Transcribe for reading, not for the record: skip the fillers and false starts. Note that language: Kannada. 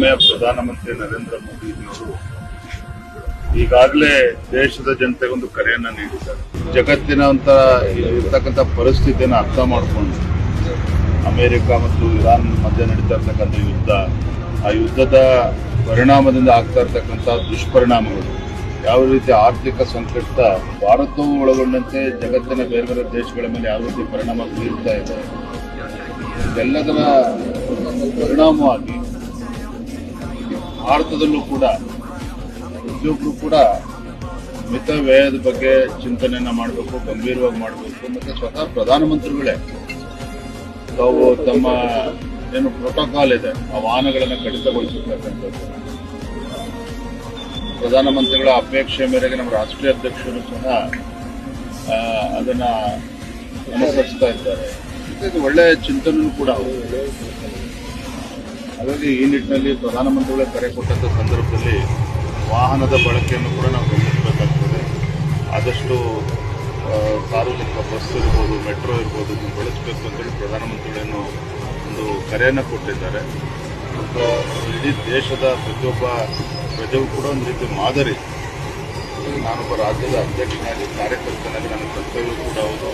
ಮತ್ತೊಮ್ಮೆ ಪ್ರಧಾನಮಂತ್ರಿ ನರೇಂದ್ರ ಮೋದಿಜಿಯವರು ಈಗಾಗಲೇ ದೇಶದ ಜನತೆಗೊಂದು ಕರೆಯನ್ನ ನೀಡಿದ್ದಾರೆ. ಜಗತ್ತಿನ ಇರ್ತಕ್ಕಂಥ ಪರಿಸ್ಥಿತಿಯನ್ನು ಅರ್ಥ ಮಾಡಿಕೊಂಡು ಅಮೆರಿಕ ಮತ್ತು ಇರಾನ್ ಮಧ್ಯೆ ನಡೀತಾ ಇರ್ತಕ್ಕಂಥ ಯುದ್ಧ, ಆ ಯುದ್ಧದ ಪರಿಣಾಮದಿಂದ ಆಗ್ತಾ ಇರ್ತಕ್ಕಂಥ ದುಷ್ಪರಿಣಾಮಗಳು, ಯಾವ ರೀತಿ ಆರ್ಥಿಕ ಸಂಕಷ್ಟ ಭಾರತವು ಒಳಗೊಂಡಂತೆ ಜಗತ್ತಿನ ಬೇರೆ ಬೇರೆ ದೇಶಗಳ ಮೇಲೆ ಯಾವ ರೀತಿ ಪರಿಣಾಮ ಬೀರ್ತಾ ಇದೆ, ಇದೆಲ್ಲದರ ಪರಿಣಾಮವಾಗಿ ಭಾರತದಲ್ಲೂ ಕೂಡ ಪ್ರತಿಯೊಬ್ಬರು ಕೂಡ ಮಿತ ವ್ಯಯದ ಬಗ್ಗೆ ಚಿಂತನೆಯನ್ನ ಮಾಡಬೇಕು, ಗಂಭೀರವಾಗಿ ಮಾಡಬೇಕು. ಮತ್ತೆ ಸ್ವತಃ ಪ್ರಧಾನಮಂತ್ರಿಗಳೇ ತಾವು ತಮ್ಮ ಏನು ಪ್ರೋಟೋಕಾಲ್ ಇದೆ ಆ ವಾಹನಗಳನ್ನು ಕಡಿತಗೊಳಿಸಿರ್ತಕ್ಕಂಥದ್ದು, ಪ್ರಧಾನಮಂತ್ರಿಗಳ ಅಪೇಕ್ಷೆ ಮೇರೆಗೆ ನಮ್ಮ ರಾಷ್ಟ್ರೀಯ ಅಧ್ಯಕ್ಷರು ಸಹ ಅದನ್ನ ಅನುಸರಿಸ್ತಾ ಇದ್ದಾರೆ. ಇದು ಒಳ್ಳೆಯ ಚಿಂತನೆಯೂ ಕೂಡ ಹೌದು. ಹಾಗಾಗಿ ಈ ನಿಟ್ಟಿನಲ್ಲಿ ಪ್ರಧಾನಮಂತ್ರಿಗಳೇ ಕರೆ ಕೊಟ್ಟಂಥ ಸಂದರ್ಭದಲ್ಲಿ ವಾಹನದ ಬಳಕೆಯನ್ನು ಕೂಡ ನಾವು ಗಮನಿಸಬೇಕಾಗ್ತದೆ. ಆದಷ್ಟು ಸಾರ್ವಜನಿಕ ಬಸ್ ಇರ್ಬೋದು, ಮೆಟ್ರೋ ಇರ್ಬೋದು, ಇದನ್ನು ಬಳಸಬೇಕು ಅಂತೇಳಿ ಪ್ರಧಾನಮಂತ್ರಿಗಳೇನು ಒಂದು ಕರೆಯನ್ನು ಕೊಟ್ಟಿದ್ದಾರೆ. ಮತ್ತು ಇಡೀ ದೇಶದ ಪ್ರತಿಯೊಬ್ಬ ಪ್ರಜೆಗೂ ಕೂಡ ಒಂದು ರೀತಿ ಮಾದರಿ. ನಾನೊಬ್ಬ ರಾಜ್ಯದ ಅಧ್ಯಕ್ಷನಾಗಿ, ಕಾರ್ಯಕರ್ತನಾಗಿ ನನ್ನ ಕರ್ತವ್ಯ ಕೂಡ ಹೌದು.